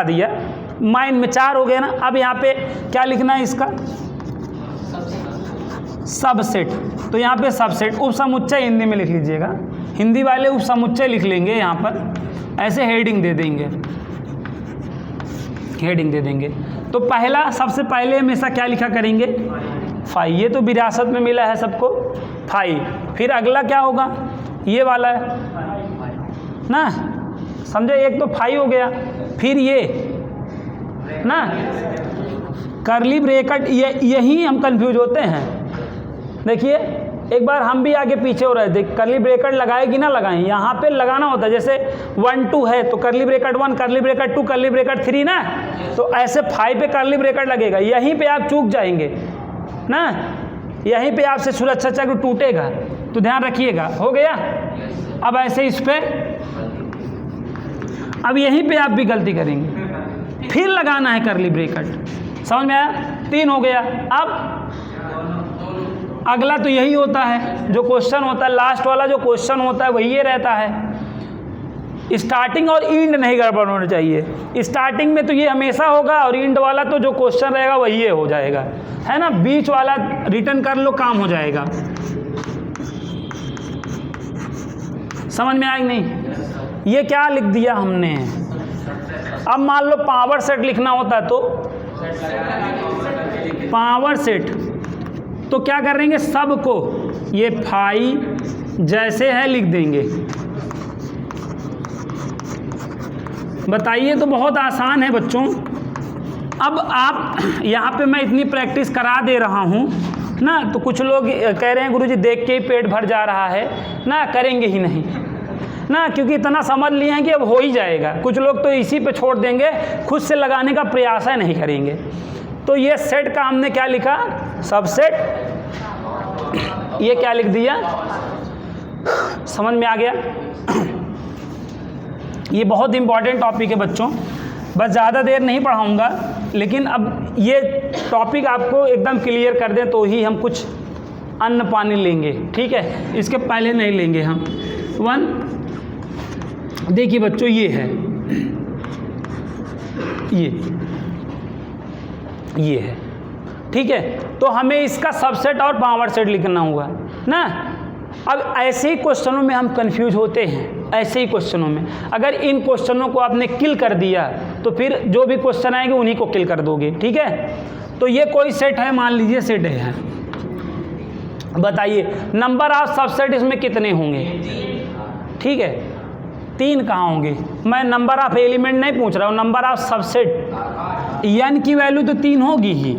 दिया, माइंड में 4 हो गया ना। अब यहाँ पे क्या लिखना है इसका, सबसेट। तो यहाँ पे सबसेट उपसमुच्चय हिंदी में लिख लीजिएगा, हिंदी वाले उपसमुच्चय लिख लेंगे यहाँ पर, ऐसे हेडिंग दे देंगे, हेडिंग दे देंगे। तो पहला सबसे पहले हमेशा क्या लिखा करेंगे, फाई, ये तो विरासत में मिला है सबको, फाई। फिर अगला क्या होगा, ये वाला है ना, समझे, एक तो फाई हो गया। फिर ये ना करली ब्रैकेट, यही हम कंफ्यूज होते हैं। देखिए एक बार हम भी आगे पीछे हो रहे थे, करली ब्रैकेट लगाएगी ना लगाएं, यहाँ पे लगाना होता है। जैसे 1 2 है तो करली ब्रैकेट 1, करली ब्रैकेट 2, करली ब्रैकेट 3 ना, तो ऐसे 5 पे करली ब्रैकेट लगेगा, यहीं पे आप चूक जाएंगे ना, यहीं पे आपसे सुरक्षा चक्र टूटेगा, तो ध्यान रखिएगा। हो गया। अब ऐसे इस पे, अब यहीं पे आप भी गलती करेंगे, फिर लगाना है करली ब्रैकेट, समझ में आया, 3 हो गया। अब अगला तो यही होता है जो क्वेश्चन होता है, लास्ट वाला जो क्वेश्चन होता है वही ये रहता है। स्टार्टिंग और एंड नहीं गड़बड़ होना चाहिए, स्टार्टिंग में तो ये हमेशा होगा और एंड वाला तो जो क्वेश्चन रहेगा वही ये हो जाएगा, है ना। बीच वाला रिटर्न कर लो, काम हो जाएगा। समझ में आया नहीं। ये क्या लिख दिया हमने। अब मान लो पावर सेट लिखना होता है तो पावर सेट, तो क्या करेंगे, सबको ये फाई जैसे है लिख देंगे। बताइए, तो बहुत आसान है बच्चों। अब आप यहाँ पे मैं इतनी प्रैक्टिस करा दे रहा हूँ ना, तो कुछ लोग कह रहे हैं गुरुजी देख के ही पेट भर जा रहा है ना, करेंगे ही नहीं ना, क्योंकि इतना समझ लिए हैं कि अब हो ही जाएगा। कुछ लोग तो इसी पे छोड़ देंगे, खुद से लगाने का प्रयास है नहीं करेंगे। तो ये सेट का हमने क्या लिखा, सबसेट, ये क्या लिख दिया, समझ में आ गया। ये बहुत इंपॉर्टेंट टॉपिक है बच्चों, बस ज़्यादा देर नहीं पढ़ाऊँगा, लेकिन अब ये टॉपिक आपको एकदम क्लियर कर दें तो ही हम कुछ अन्न पानी लेंगे, ठीक है, इसके पहले नहीं लेंगे हम। 1 देखिए बच्चों, ये है, ये है, ठीक है। तो हमें इसका सबसेट और पावर सेट लिखना हुआ ना। अब ऐसे ही क्वेश्चनों में हम कंफ्यूज होते हैं, ऐसे ही क्वेश्चनों में अगर इन क्वेश्चनों को आपने किल कर दिया तो फिर जो भी क्वेश्चन आएंगे उन्हीं को किल कर दोगे, ठीक है। तो ये कोई सेट है, मान लीजिए सेट है, बताइए नंबर ऑफ सबसेट इसमें कितने होंगे, ठीक है, 3 कहाँ होंगे। मैं नंबर ऑफ एलिमेंट नहीं पूछ रहा हूँ, नंबर ऑफ सबसेट। n की वैल्यू तो 3 होगी ही,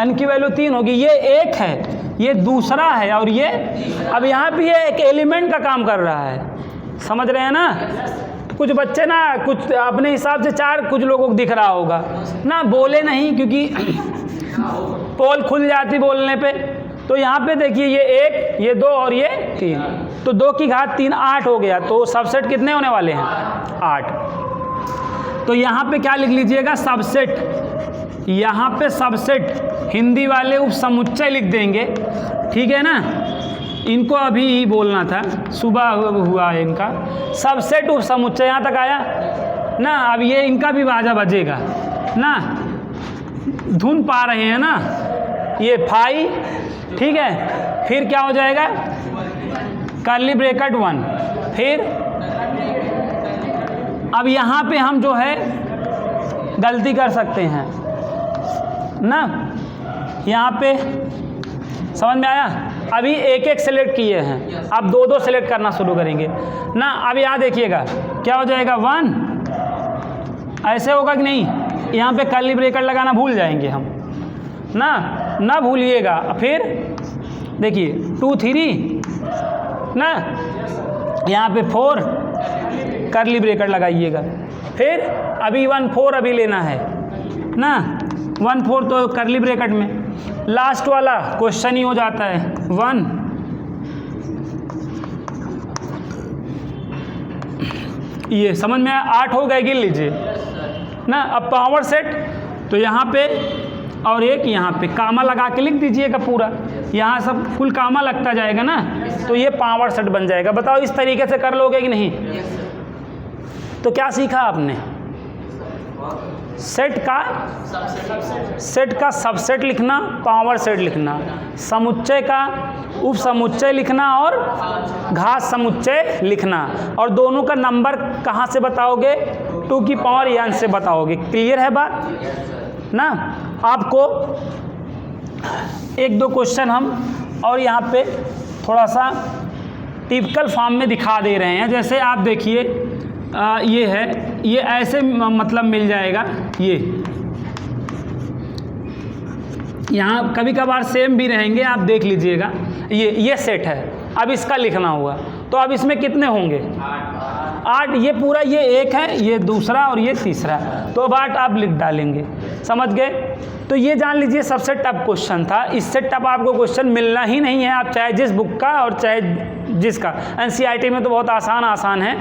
n की वैल्यू 3 होगी। ये एक है, ये दूसरा है, और ये अब यहाँ पे ये एक एलिमेंट का काम कर रहा है, समझ रहे हैं ना। कुछ बच्चे ना कुछ अपने हिसाब से 4, कुछ लोगों को दिख रहा होगा ना, बोले नहीं क्योंकि पोल खुल जाती बोलने पे। तो यहाँ पे देखिए ये 1, ये 2 और ये 3, तो 2 की घात 3 8 हो गया। तो सबसेट कितने होने वाले हैं, 8। तो यहाँ पे क्या लिख लीजिएगा, सबसेट। यहाँ पे सबसेट हिंदी वाले उपसमुच्चय लिख देंगे, ठीक है ना। इनको अभी ही बोलना था, सुबह हुआ है इनका। सबसेट उपसमुच्चय यहाँ तक आया ना। अब ये इनका भी बाजा बजेगा ना, धुन पा रहे हैं ना, ये फाई, ठीक है। फिर क्या हो जाएगा, करली ब्रैकेट 1। फिर अब यहाँ पे हम जो है गलती कर सकते हैं ना, यहाँ पे समझ में आया। अभी 1-1 सेलेक्ट किए हैं, अब 2-2 सेलेक्ट करना शुरू करेंगे ना। अब यहाँ देखिएगा क्या हो जाएगा, 1 ऐसे होगा कि नहीं, यहाँ पे करली ब्रैकेट लगाना भूल जाएंगे हम ना भूलिएगा। फिर देखिए 2 3 ना, यहाँ पे 4 करली ब्रैकेट लगाइएगा। फिर अभी 1 4 अभी लेना है ना, 1 4 तो करली ब्रैकेट में। लास्ट वाला क्वेश्चन ही हो जाता है 1, ये समझ में 8 हो गए, गिन लीजिए ना। अब पावर सेट, तो यहाँ पे और एक यहाँ पे कामा लगा के लिख दीजिएगा पूरा, यहाँ सब फुल कामा लगता जाएगा ना, तो ये पावर सेट बन जाएगा। बताओ इस तरीके से कर लोगे कि नहीं। तो क्या सीखा आपने, सेट का सबसेट लिखना, पावर सेट लिखना, समुच्चय का उप समुच्चय लिखना और घात समुच्चय लिखना, और दोनों का नंबर कहाँ से बताओगे? 2 की पावर n से बताओगे। क्लियर है बात ना? आपको 1-2 क्वेश्चन हम और यहाँ पे थोड़ा सा टिपिकल फॉर्म में दिखा दे रहे हैं। जैसे आप देखिए ये है, ये ऐसे मतलब मिल जाएगा, ये यहाँ कभी कभार सेम भी रहेंगे, आप देख लीजिएगा। ये सेट है, अब इसका लिखना हुआ तो अब इसमें कितने होंगे? 8। ये पूरा, ये एक है, ये दूसरा और ये तीसरा, तो अब 8 आप लिख डालेंगे। समझ गए? तो ये जान लीजिए सबसे टफ क्वेश्चन था। इससे टफ आपको क्वेश्चन मिलना ही नहीं है, आप चाहे जिस बुक का और चाहे जिसका। एनसीईआरटी में तो बहुत आसान है,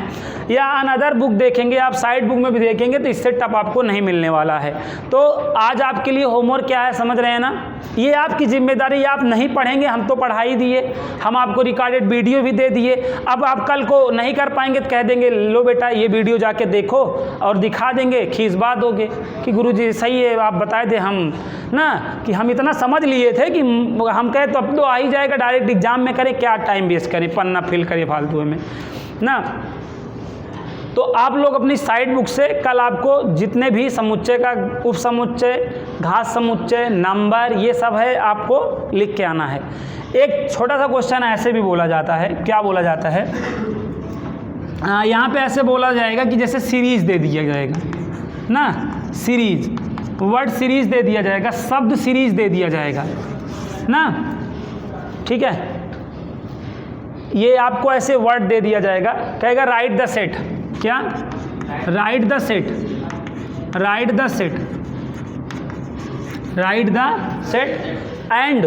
या अनदर बुक देखेंगे आप, साइड बुक में भी देखेंगे तो इससे टफ आपको नहीं मिलने वाला है। तो आज आपके लिए होमवर्क क्या है, समझ रहे हैं ना? ये आपकी जिम्मेदारी, आप नहीं पढ़ेंगे, हम तो पढ़ा ही दिए, हम आपको रिकॉर्डेड वीडियो भी दे दिए। अब आप कल को नहीं कर पाएंगे तो कह देंगे लो बेटा ये वीडियो जाके देखो, और दिखा देंगे, खींचबा दोगे कि गुरुजी सही है, आप बताए थे हम ना, कि हम इतना समझ लिए थे कि हम कहे तो अब तो आ ही जाएगा, डायरेक्ट एग्जाम में करें, क्या टाइम वेस्ट करें, पन्ना फिल करें फालतू में ना। तो आप लोग अपनी साइड बुक से कल आपको जितने भी समुच्चय का उप समुच्चय, घात समुच्चय, नंबर, ये सब है, आपको लिख के आना है। एक छोटा सा क्वेश्चन ऐसे भी बोला जाता है, क्या बोला जाता है, यहाँ पे ऐसे बोला जाएगा कि जैसे सीरीज दे दिया जाएगा ना, सीरीज, वर्ड सीरीज दे दिया जाएगा, शब्द सीरीज दे दिया जाएगा ना, ठीक है। ये आपको ऐसे वर्ड दे दिया जाएगा, कहेगा राइट द सेट, क्या? Write the set, write the set, write the set and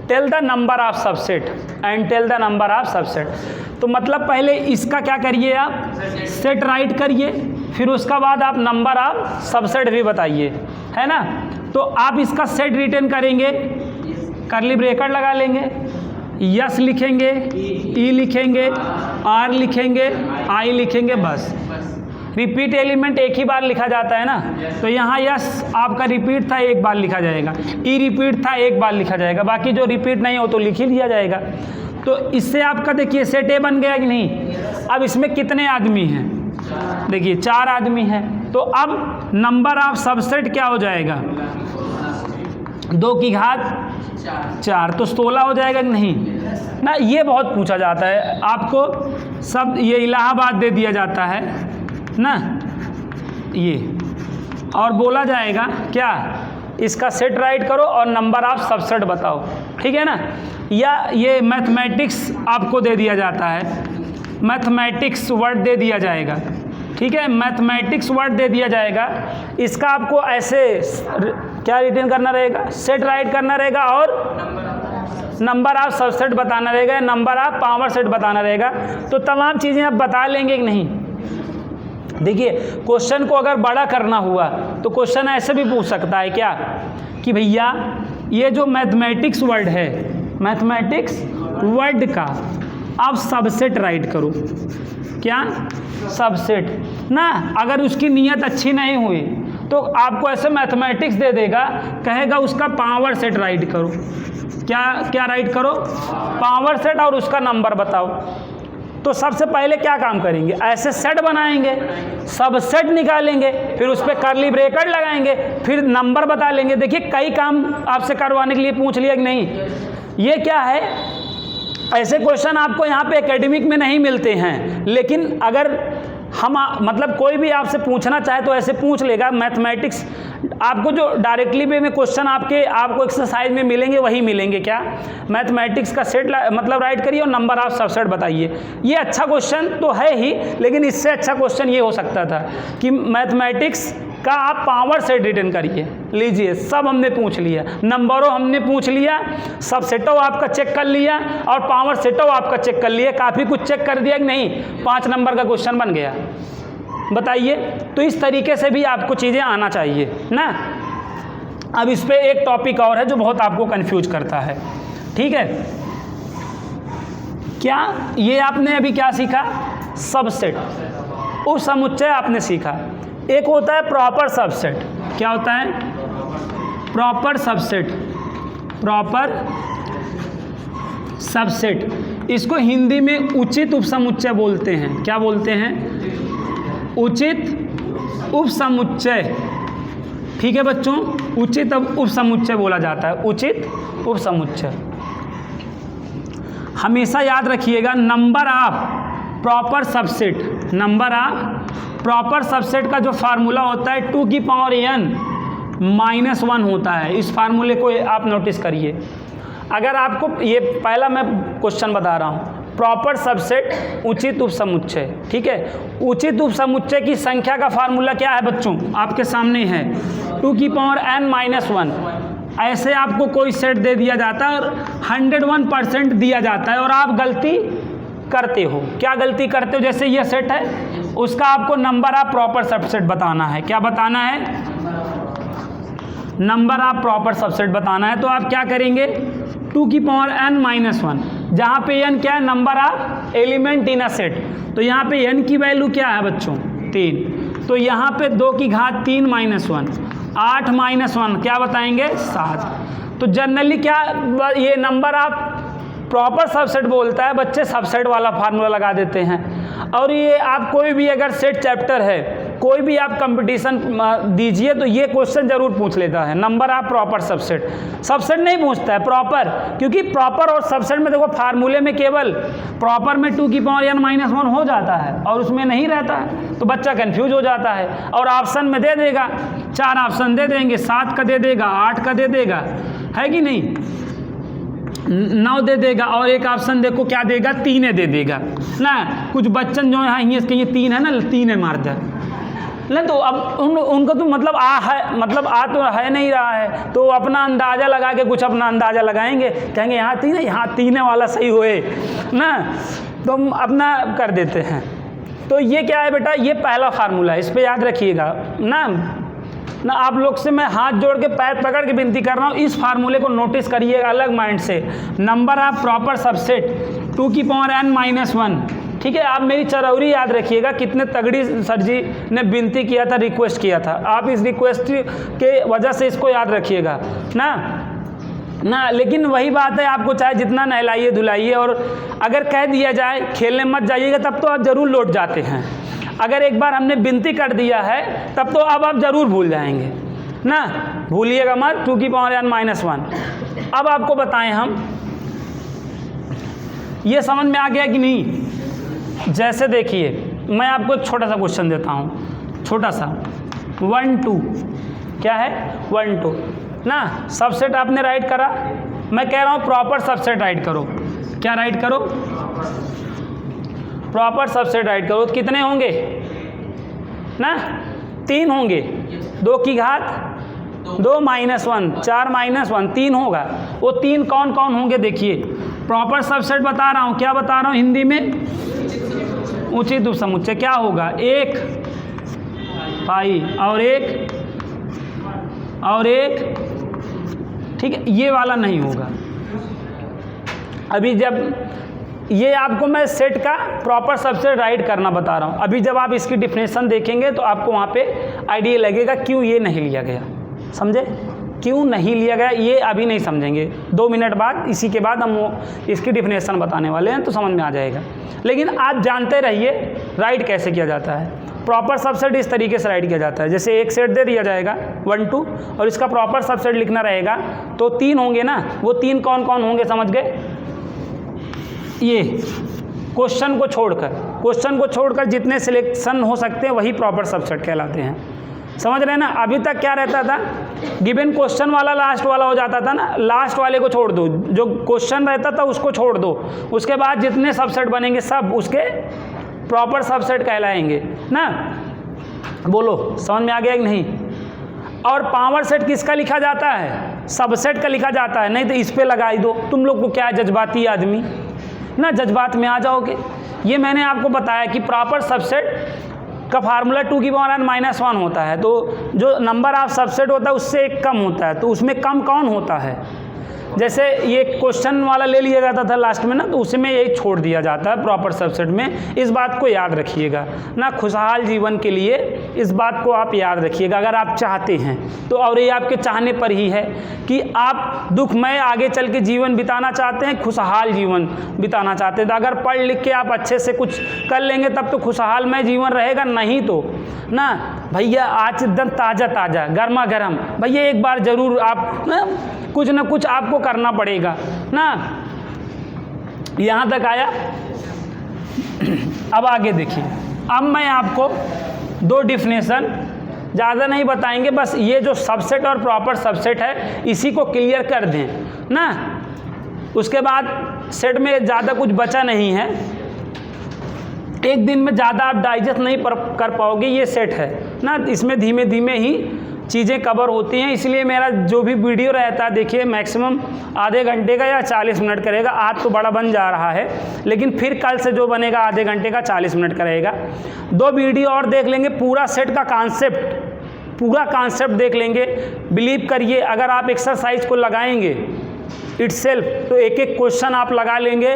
tell the number of subset, and tell the number of subset. तो मतलब पहले इसका क्या करिए, आप सेट राइट करिए, फिर उसका बाद आप नंबर ऑफ सबसेट भी बताइए, है ना। तो आप इसका सेट रिटर्न करेंगे, कर्ली ब्रेकेट लगा लेंगे, यस लिखेंगे, ई लिखेंगे, आर लिखेंगे, आई लिखेंगे, बस। रिपीट एलिमेंट एक ही बार लिखा जाता है ना, तो यहाँ यस आपका रिपीट था, एक बार लिखा जाएगा, ई रिपीट था, एक बार लिखा जाएगा, बाकी जो रिपीट नहीं हो तो लिख ही लिया जाएगा। तो इससे आपका देखिए सेट ए बन गया कि नहीं। अब इसमें कितने आदमी हैं? देखिए 4 आदमी हैं, तो अब नंबर ऑफ सबसेट क्या हो जाएगा? 2 की घात 4, तो 16 हो जाएगा कि नहीं ना। ये बहुत पूछा जाता है आपको, सब ये इलाहाबाद दे दिया जाता है ना, ये, और बोला जाएगा क्या, इसका सेट राइट करो और नंबर ऑफ सबसेट बताओ, ठीक है ना। या ये मैथमेटिक्स आपको दे दिया जाता है, मैथमेटिक्स वर्ड दे दिया जाएगा, ठीक है, मैथमेटिक्स वर्ड दे दिया जाएगा। इसका आपको ऐसे क्या रिटर्न करना रहेगा, सेट राइट करना रहेगा और नंबर ऑफ सबसेट बताना रहेगा, नंबर ऑफ पावर सेट बताना रहेगा। तो तमाम चीज़ें आप बता लेंगे कि नहीं। देखिए क्वेश्चन को अगर बड़ा करना हुआ तो क्वेश्चन ऐसे भी पूछ सकता है क्या, कि भैया ये जो मैथमेटिक्स वर्ड है, मैथमेटिक्स वर्ड का आप सबसेट राइट करो, क्या? सबसेट ना। अगर उसकी नीयत अच्छी नहीं हुई तो आपको ऐसे मैथमेटिक्स दे देगा, कहेगा उसका पावर सेट राइट करो, क्या राइट करो? पावर सेट, और उसका नंबर बताओ। तो सबसे पहले क्या काम करेंगे, ऐसे सेट बनाएंगे, सबसेट निकालेंगे, फिर उस पर कर्ली ब्रेकेट लगाएंगे, फिर नंबर बता लेंगे। देखिए कई काम आपसे करवाने के लिए पूछ लिया कि नहीं। ये क्या है, ऐसे क्वेश्चन आपको यहाँ पे एकेडमिक में नहीं मिलते हैं, लेकिन अगर हम मतलब कोई भी आपसे पूछना चाहे तो ऐसे पूछ लेगा। मैथमेटिक्स आपको जो डायरेक्टली वे में क्वेश्चन आपको एक्सरसाइज में मिलेंगे वही मिलेंगे, क्या? मैथमेटिक्स का सेट मतलब राइट करिए और नंबर ऑफ सबसेट बताइए। ये अच्छा क्वेश्चन तो है ही, लेकिन इससे अच्छा क्वेश्चन ये हो सकता था कि मैथमेटिक्स का आप पावर सेट रिटर्न करिए। लीजिए सब हमने पूछ लिया, नंबरों हमने पूछ लिया, सबसेटों आपका चेक कर लिया और पावर सेटों आपका चेक कर लिया। काफ़ी कुछ चेक कर दिया कि नहीं, 5 नंबर का क्वेश्चन बन गया। बताइए, तो इस तरीके से भी आपको चीज़ें आना चाहिए ना। अब इस पे एक टॉपिक और है जो बहुत आपको कंफ्यूज करता है, ठीक है। क्या ये आपने अभी क्या सीखा? सबसेट, उप समुच्चय आपने सीखा। एक होता है प्रॉपर सबसेट। क्या होता है? Proper subset. प्रॉपर सबसेट, इसको हिंदी में उचित उपसमुच्चय बोलते हैं। क्या बोलते हैं? उचित उपसमुच्चय। ठीक है बच्चों, उचित उपसमुच्चय बोला जाता है, उचित उपसमुच्चय। हमेशा याद रखिएगा, number of proper subset, number of proper subset का जो फार्मूला होता है 2 की पावर n - 1 होता है। इस फार्मूले को आप नोटिस करिए। अगर आपको ये पहला मैं क्वेश्चन बता रहा हूँ, प्रॉपर सबसेट उचित उपसमुच्चय, ठीक है। उचित उपसमुच्चय की संख्या का फार्मूला क्या है बच्चों? आपके सामने है 2 की पावर n - 1। ऐसे आपको कोई सेट दे दिया जाता है और 101% दिया जाता है और आप गलती करते हो। क्या गलती करते हो? जैसे ये सेट है, उसका आपको नंबर ऑफ प्रॉपर सबसेट बताना है। क्या बताना है? नंबर ऑफ प्रॉपर सबसेट बताना है। तो आप क्या करेंगे? 2 की पावर n - 1, जहाँ पे n क्या है? Number of element in a set. तो यहाँ पे n की वैल्यू क्या है बच्चों? 3। तो यहाँ पे 2 की घात 3 - 1, 8 - 1 क्या बताएंगे? 7। तो जनरली क्या ये नंबर ऑफ प्रॉपर सबसेट बोलता है, बच्चे सबसेट वाला फार्मूला लगा देते हैं। और ये आप कोई भी अगर सेट चैप्टर है, कोई भी आप कंपटीशन दीजिए तो ये क्वेश्चन जरूर पूछ लेता है, number of proper subset. Subset नहीं पूछता है, प्रॉपर, क्योंकि प्रॉपर और सबसेट में देखो फार्मूले में केवल प्रॉपर में 2 की पावर n - 1 हो जाता है और उसमें नहीं रहता है, तो बच्चा कंफ्यूज हो जाता है। और ऑप्शन में दे देगा, 4 ऑप्शन दे देंगे, 7 का दे देगा, 8 का दे देगा, है कि नहीं, 9 दे देगा, और एक ऑप्शन देखो क्या देगा? 3 दे देगा ना। कुछ बच्चन जो है ये 3 है ना, 3 मार दे नहीं, तो अब उनको तो मतलब आ तो है नहीं रहा है, तो अपना अंदाज़ा लगा के कुछ अपना अंदाज़ा लगाएंगे, कहेंगे यहाँ 3 है, यहाँ 3 वाला सही होए ना, तो हम अपना कर देते हैं। तो ये क्या है बेटा? ये पहला फार्मूला है, इस पर याद रखिएगा ना। आप लोग से मैं हाथ जोड़ के पैर पकड़ के विनती कर रहा हूँ, इस फार्मूले को नोटिस करिए अलग माइंड से। नंबर ऑफ प्रॉपर सबसेट 2 की पावर n - 1, ठीक है। आप मेरी चरौरी याद रखिएगा, कितने तगड़ी सर जी ने विनती किया था, रिक्वेस्ट किया था। आप इस रिक्वेस्ट के वजह से इसको याद रखिएगा ना। लेकिन वही बात है, आपको चाहे जितना नहलाइए धुलाइए, और अगर कह दिया जाए खेलने मत जाइएगा तब तो आप ज़रूर लौट जाते हैं। अगर एक बार हमने विनती कर दिया है तब तो अब आप ज़रूर भूल जाएंगे ना, भूलिएगा मत। 2 की पावर n - 1। अब आपको बताएं हम, ये समझ में आ गया कि नहीं? जैसे देखिए, मैं आपको एक छोटा सा क्वेश्चन देता हूँ, छोटा सा 1 2, क्या है 1 2 ना। सबसेट आपने राइट करा, मैं कह रहा हूँ प्रॉपर सबसेट राइट करो। क्या राइट करो? प्रॉपर सबसेट राइट करो। तो कितने होंगे ना? 3 होंगे। 2 की घात 2 - 1, 4 - 1, 3 होगा। वो 3 कौन कौन होंगे? देखिए, प्रॉपर सबसेट बता रहा हूँ, क्या बता रहा हूँ हिंदी में? उचित उपसमुच्चय। क्या होगा? 1 पाई और एक, ठीक है। ये वाला नहीं होगा। अभी जब ये आपको मैं सेट का प्रॉपर सबसेट राइट करना बता रहा हूँ, अभी जब आप इसकी डिफिनेशन देखेंगे तो आपको वहाँ पे आइडिया लगेगा क्यों ये नहीं लिया गया। समझे? क्यों नहीं लिया गया ये अभी नहीं समझेंगे, 2 मिनट बाद, इसी के बाद हम इसकी डिफिनेशन बताने वाले हैं तो समझ में आ जाएगा। लेकिन आप जानते रहिए राइट कैसे किया जाता है। प्रॉपर सबसेट इस तरीके से राइट किया जाता है, जैसे एक सेट दे दिया जाएगा 1 2 और इसका प्रॉपर सबसेट लिखना रहेगा, तो 3 होंगे ना। वो 3 कौन कौन होंगे समझ गए? ये क्वेश्चन को छोड़कर जितने सिलेक्शन हो सकते हैं वही प्रॉपर सबसेट कहलाते हैं। समझ रहे हैं ना? अभी तक क्या रहता था? गिवन क्वेश्चन वाला लास्ट वाला हो जाता था ना, लास्ट वाले को छोड़ दो, जो क्वेश्चन रहता था उसको छोड़ दो, उसके बाद जितने सबसेट बनेंगे सब उसके प्रॉपर सबसेट कहलाएंगे ना। बोलो समझ में आ गया कि नहीं? और पावर सेट किसका लिखा जाता है? सबसेट का लिखा जाता है। नहीं तो इस पे लगाई दो, तुम लोग को क्या है, जज्बाती आदमी ना, जज्बात में आ जाओगे। ये मैंने आपको बताया कि प्रॉपर सबसेट का फार्मूला 2 की पावर n - 1 होता है। तो जो नंबर ऑफ सबसेट होता है उससे एक कम होता है, तो उसमें कम कौन होता है? जैसे ये क्वेश्चन वाला ले लिया जाता था लास्ट में ना, तो उसमें यही छोड़ दिया जाता है प्रॉपर सबसेट में। इस बात को याद रखिएगा ना, खुशहाल जीवन के लिए इस बात को आप याद रखिएगा अगर आप चाहते हैं तो। और ये आपके चाहने पर ही है कि आप दुखमय आगे चल के जीवन बिताना चाहते हैं, खुशहाल जीवन बिताना चाहते हैं। तो अगर पढ़ लिख के आप अच्छे से कुछ कर लेंगे तब तो खुशहालमय जीवन रहेगा, नहीं तो ना भैया आज एकदम ताज़ा ताज़ा गर्मा गर्म भैया एक बार ज़रूर आप ना कुछ आपको करना पड़ेगा ना। यहाँ तक आया। अब आगे देखिए, अब मैं आपको दो डिफिनेशन ज़्यादा नहीं बताएंगे, बस ये जो सबसेट और प्रॉपर सबसेट है इसी को क्लियर कर दें ना। उसके बाद सेट में ज़्यादा कुछ बचा नहीं है, एक दिन में ज़्यादा आप डाइजेस्ट नहीं कर पाओगे, ये सेट है ना। इसमें धीमे धीमे ही चीज़ें कवर होती हैं, इसलिए मेरा जो भी वीडियो रहता है देखिए मैक्सिमम आधे घंटे का या 40 मिनट का रहेगा। आज तो बड़ा बन जा रहा है, लेकिन फिर कल से जो बनेगा आधे घंटे का 40 मिनट का रहेगा। दो वीडियो और देख लेंगे, पूरा सेट का पूरा कॉन्सेप्ट देख लेंगे। बिलीव करिए अगर आप एक्सरसाइज को लगाएंगे इटसेल्फ तो एक एक क्वेश्चन आप लगा लेंगे।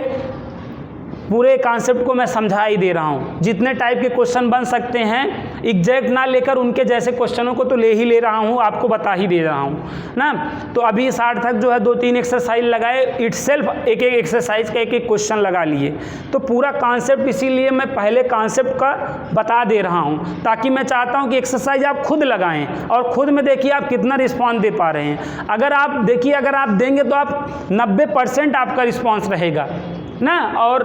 पूरे कॉन्सेप्ट को मैं समझा ही दे रहा हूँ, जितने टाइप के क्वेश्चन बन सकते हैं एग्जैक्ट ना लेकर उनके जैसे क्वेश्चनों को तो ले ही ले रहा हूँ, आपको बता ही दे रहा हूँ ना। तो अभी सार्थक जो है 2-3 एक्सरसाइज लगाए, इटसेल्फ एक एक एक्सरसाइज का एक एक क्वेश्चन लगा लिए। तो पूरा कॉन्सेप्ट इसीलिए मैं पहले कॉन्सेप्ट का बता दे रहा हूँ, ताकि मैं चाहता हूँ कि एक्सरसाइज आप खुद लगाएँ और खुद में देखिए आप कितना रिस्पॉन्स दे पा रहे हैं। अगर आप देखिए अगर आप देंगे तो आप 90% आपका रिस्पॉन्स रहेगा ना, और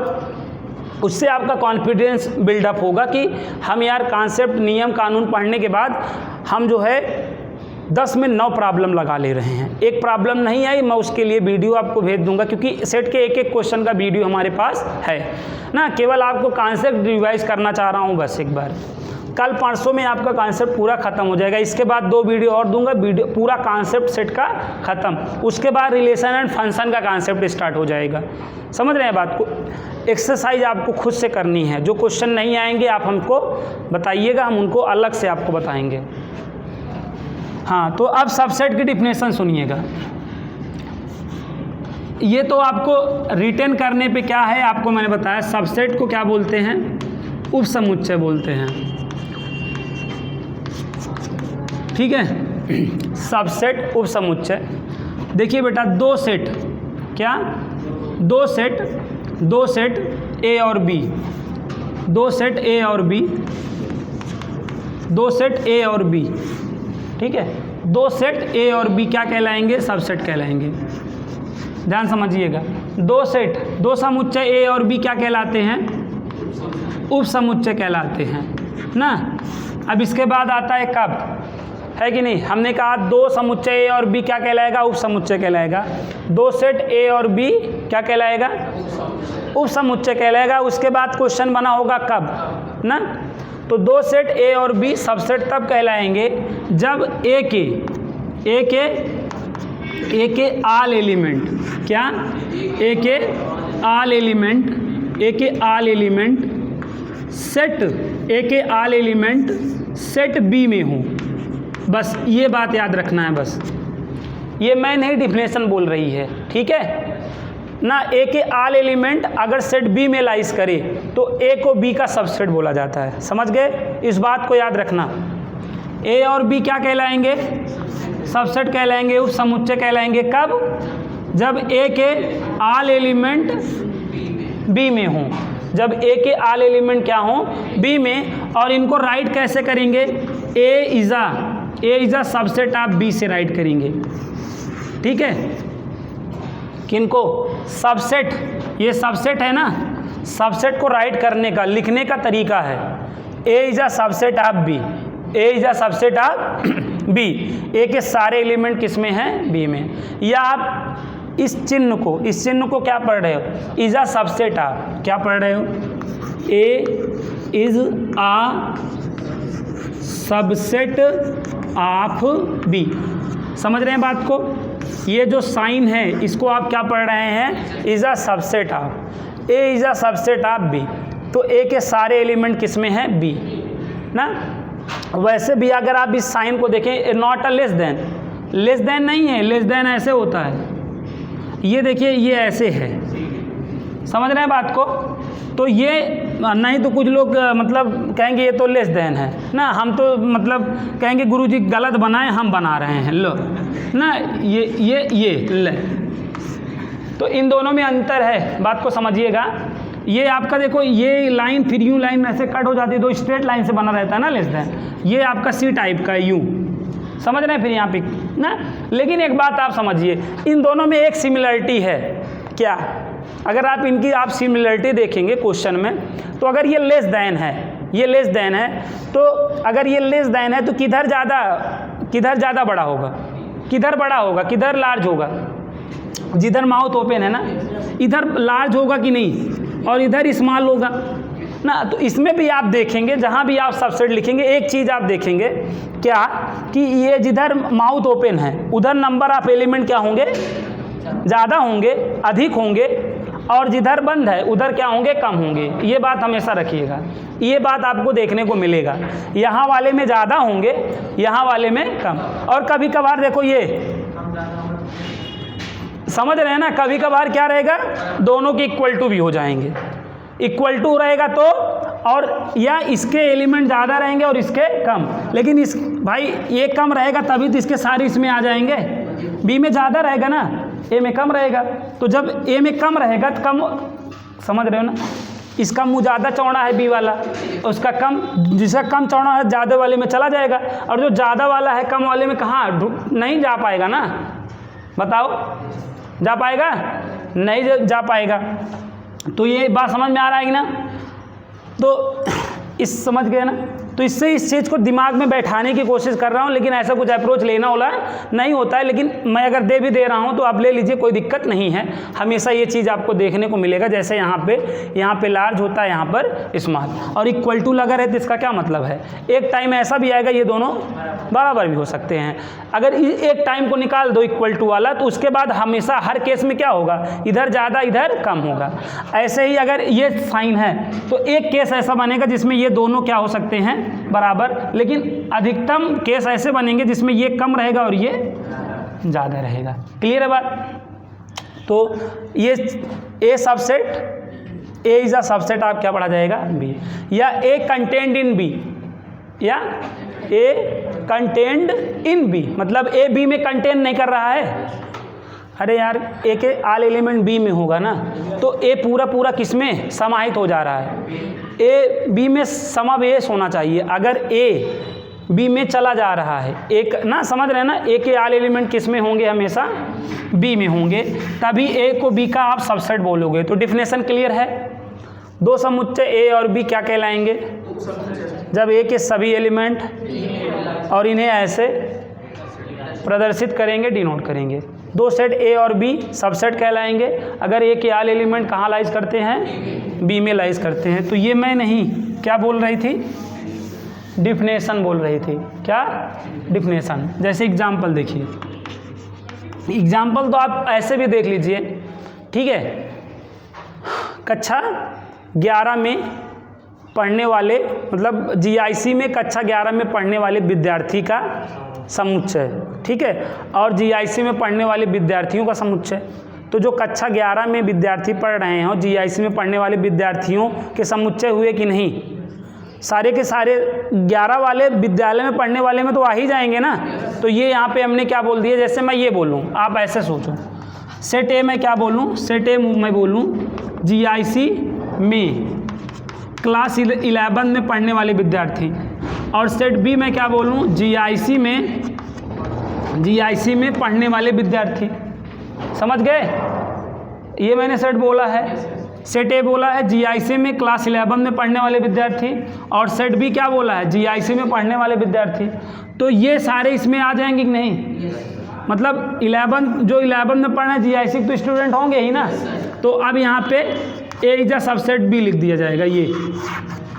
उससे आपका कॉन्फिडेंस बिल्डअप होगा कि हम यार कॉन्सेप्ट नियम कानून पढ़ने के बाद हम जो है 10 में 9 प्रॉब्लम लगा ले रहे हैं। एक प्रॉब्लम नहीं आई, मैं उसके लिए वीडियो आपको भेज दूंगा, क्योंकि सेट के एक एक क्वेश्चन का वीडियो हमारे पास है ना। केवल आपको कॉन्सेप्ट रिवाइज करना चाह रहा हूँ बस एक बार। कल 500 में आपका कॉन्सेप्ट पूरा ख़त्म हो जाएगा। इसके बाद 2 वीडियो और दूंगा, वीडियो पूरा कॉन्सेप्ट सेट का ख़त्म। उसके बाद रिलेशन एंड फंक्शन का कॉन्सेप्ट स्टार्ट हो जाएगा। समझ रहे हैं बात को। एक्सरसाइज आपको खुद से करनी है, जो क्वेश्चन नहीं आएंगे आप हमको बताइएगा, हम उनको अलग से आपको बताएंगे। हाँ, तो अब सबसेट की डिफिनेशन सुनिएगा। ये तो आपको रिटेन करने पे क्या है आपको मैंने बताया। सबसेट को क्या बोलते हैं? उपसमुच्चय बोलते हैं, ठीक है। सबसेट उपसमुच्चय। देखिए बेटा, दो सेट क्या, दो सेट ए और बी, दो सेट ए और बी, दो सेट ए और बी, ठीक है। दो सेट ए और बी क्या कहलाएंगे? सबसेट कहलाएंगे। ध्यान समझिएगा, दो सेट, दो समुच्चय ए और बी क्या कहलाते हैं? उपसमुच्चय कहलाते हैं ना। अब इसके बाद आता है कब, है कि नहीं? हमने कहा दो समुच्चय ए और बी क्या कहलाएगा? उपसमुच्चय कहलाएगा। दो सेट ए और बी क्या कहलाएगा? उपसमुच्चय कहलाएगा। उसके बाद क्वेश्चन बना होगा कब ना। तो दो सेट ए और बी सबसेट तब कहलाएंगे जब ए के आल एलिमेंट क्या, ए के आल एलिमेंट सेट, ए के आल एलिमेंट सेट बी में हो। बस ये बात याद रखना है। बस ये मैं नहीं डिफिनेशन बोल रही है, ठीक है ना। ए के आल एलिमेंट अगर सेट बी में लाइज करे तो ए को बी का सबसेट बोला जाता है। समझ गए? इस बात को याद रखना। ए और बी क्या कहलाएंगे? सबसेट कहलाएंगे, उपसमुच्चय कहलाएंगे। कब? जब ए के आल एलिमेंट बी में हो, जब ए के आल एलिमेंट क्या हो? बी में। और इनको राइट कैसे करेंगे? A is a subset of B से राइट करेंगे, ठीक है। किनको? सबसेट, ये सबसेट है ना, सबसेट को राइट करने का, लिखने का तरीका है। A is a subset of B, A is a subset of B. A के सारे एलिमेंट किस में हैं? बी में। या आप इस चिन्ह को क्या पढ़ रहे हो? इज़ अ सबसेट ऑफ, क्या पढ़ रहे हो? A is a subset of B. समझ रहे हैं बात को? ये जो साइन है इसको आप क्या पढ़ रहे हैं? Is a subset of, A is a subset of B. तो ए के सारे एलिमेंट किस में हैं? बी ना। वैसे भी अगर आप इस साइन को देखें, नॉट अ लेस देन नहीं है, लेस देन ऐसे होता है ये देखिए ये ऐसे है, समझ रहे हैं बात को। तो ये नहीं तो कुछ लोग मतलब कहेंगे ये तो लेस देन है ना, हम तो मतलब कहेंगे गुरुजी गलत बनाए, हम बना रहे हैं, लो ना, ये ले। तो इन दोनों में अंतर है, बात को समझिएगा। ये आपका देखो ये लाइन फिर यूँ लाइन ऐसे कट हो जाती है तो स्ट्रेट लाइन से बना रहता है ना लेस देन, ये आपका सी टाइप का यूँ, समझ रहे हैं फिर यहाँ पे ना। लेकिन एक बात आप समझिए, इन दोनों में एक सिमिलरिटी है, क्या? अगर आप इनकी आप सिमिलरिटी देखेंगे क्वेश्चन में, तो अगर ये लेस देन है, ये लेस देन है, तो अगर ये लेस देन है तो किधर ज़्यादा बड़ा होगा, किधर बड़ा होगा, किधर लार्ज होगा? जिधर माउथ ओपन है ना, इधर लार्ज होगा कि नहीं, और इधर स्मॉल होगा ना। तो इसमें भी आप देखेंगे, जहाँ भी आप सबसेट लिखेंगे, एक चीज़ आप देखेंगे क्या, कि ये जिधर माउथ ओपन है उधर नंबर ऑफ एलिमेंट क्या होंगे, ज़्यादा होंगे, अधिक होंगे, और जिधर बंद है उधर क्या होंगे, कम होंगे। ये बात हमेशा रखिएगा, ये बात आपको देखने को मिलेगा, यहाँ वाले में ज़्यादा होंगे, यहाँ वाले में कम। और कभी कभार देखो ये समझ रहे हैं ना, कभी कभार क्या रहेगा, दोनों के इक्वल टू भी हो जाएंगे, इक्वल टू रहेगा तो, और या इसके एलिमेंट ज़्यादा रहेंगे और इसके कम। लेकिन इस भाई ये कम रहेगा तभी तो इसके सारे इसमें आ जाएंगे, बी में ज़्यादा रहेगा ना, ए में कम रहेगा। तो जब ए में कम रहेगा तो कम, समझ रहे हो ना, इसका मुँह ज़्यादा चौड़ा है बी वाला, उसका कम, जिसका कम चौड़ा है ज़्यादा वाले में चला जाएगा, और जो ज़्यादा वाला है कम वाले में कहाँ नहीं जा पाएगा ना, बताओ जा पाएगा, नहीं जा पाएगा। तो ये बात समझ में आ रहा है कि ना, तो इस समझ गए ना। तो इससे इस चीज़ को दिमाग में बैठाने की कोशिश कर रहा हूँ, लेकिन ऐसा कुछ अप्रोच लेना वाला नहीं होता है। लेकिन मैं अगर दे भी दे रहा हूँ तो आप ले लीजिए, कोई दिक्कत नहीं है। हमेशा ये चीज़ आपको देखने को मिलेगा, जैसे यहाँ पे लार्ज होता है, यहाँ पर स्मॉल, और इक्वल टू लगा रहे तो इसका क्या मतलब है, एक टाइम ऐसा भी आएगा ये दोनों बराबर भी हो सकते हैं। अगर एक टाइम को निकाल दो इक्वल टू वाला, तो उसके बाद हमेशा हर केस में क्या होगा, इधर ज़्यादा इधर कम होगा। ऐसे ही अगर ये साइन है तो एक केस ऐसा बनेगा जिसमें ये दोनों क्या हो सकते हैं, बराबर। लेकिन अधिकतम केस ऐसे बनेंगे जिसमें ये कम रहेगा और ये ज़्यादा रहेगा। क्लियर है बात? तो ये A subset, A is a subset, आप क्या पढ़ा जाएगा, बी, या ए कंटेंड इन बी, या ए कंटेंड इन बी, मतलब ए बी में कंटेन नहीं कर रहा है। अरे यार ए के ऑल एलिमेंट बी में होगा ना, तो ए पूरा किस में समाहित हो जा रहा है, ए बी में समावेश होना चाहिए। अगर ए बी में चला जा रहा है, एक ना, समझ रहे हैं ना, ए के ऑल एलिमेंट किस में होंगे, हमेशा बी में होंगे, तभी ए को बी का आप सबसेट बोलोगे। तो डिफिनेशन क्लियर है। दो समुच्चय ए और बी क्या कहलाएंगे, जब ए के सभी एलिमेंट और इन्हें ऐसे प्रदर्शित करेंगे, डिनोट करेंगे। दो सेट ए और बी सबसेट कहलाएंगे अगर ए के ऑल एलिमेंट कहाँ लाइज करते हैं, बी में लाइज करते हैं। तो ये मैं नहीं, क्या बोल रही थी, डिफिनेशन बोल रही थी। क्या डिफिनेशन? जैसे एग्जाम्पल देखिए, एग्जाम्पल तो आप ऐसे भी देख लीजिए, ठीक है। कक्षा 11 में पढ़ने वाले, मतलब जीआईसी में कक्षा 11 में पढ़ने वाले विद्यार्थी का समुच्चय, ठीक है, और जीआईसी में पढ़ने वाले विद्यार्थियों का समुच्चय। तो जो कक्षा 11 में विद्यार्थी पढ़ रहे हैं और जीआईसी में पढ़ने वाले विद्यार्थियों के समुच्चय हुए कि नहीं, सारे के सारे 11 वाले विद्यालय में पढ़ने वाले में तो आ ही जाएंगे ना। तो ये यहाँ पे हमने क्या बोल दिया, जैसे मैं ये बोलूँ, आप ऐसे सोचो, सेट ए मैं क्या बोलूँ, सेट ए मैं बोलूँ जीआईसी में क्लास 11 में पढ़ने वाले विद्यार्थी, और सेट बी मैं क्या बोलूँ, जीआईसी में पढ़ने वाले विद्यार्थी। समझ गए? ये मैंने सेट बोला है, सेट ए बोला है जीआईसी में क्लास 11 में पढ़ने वाले विद्यार्थी, और सेट बी क्या बोला है, जीआईसी में पढ़ने वाले विद्यार्थी। तो ये सारे इसमें आ जाएंगे कि नहीं, मतलब 11 में पढ़ रहे हैं जीआईसी तो स्टूडेंट होंगे ही ना। तो अब यहाँ पे ए इज अ सबसेट बी लिख दिया जाएगा। ये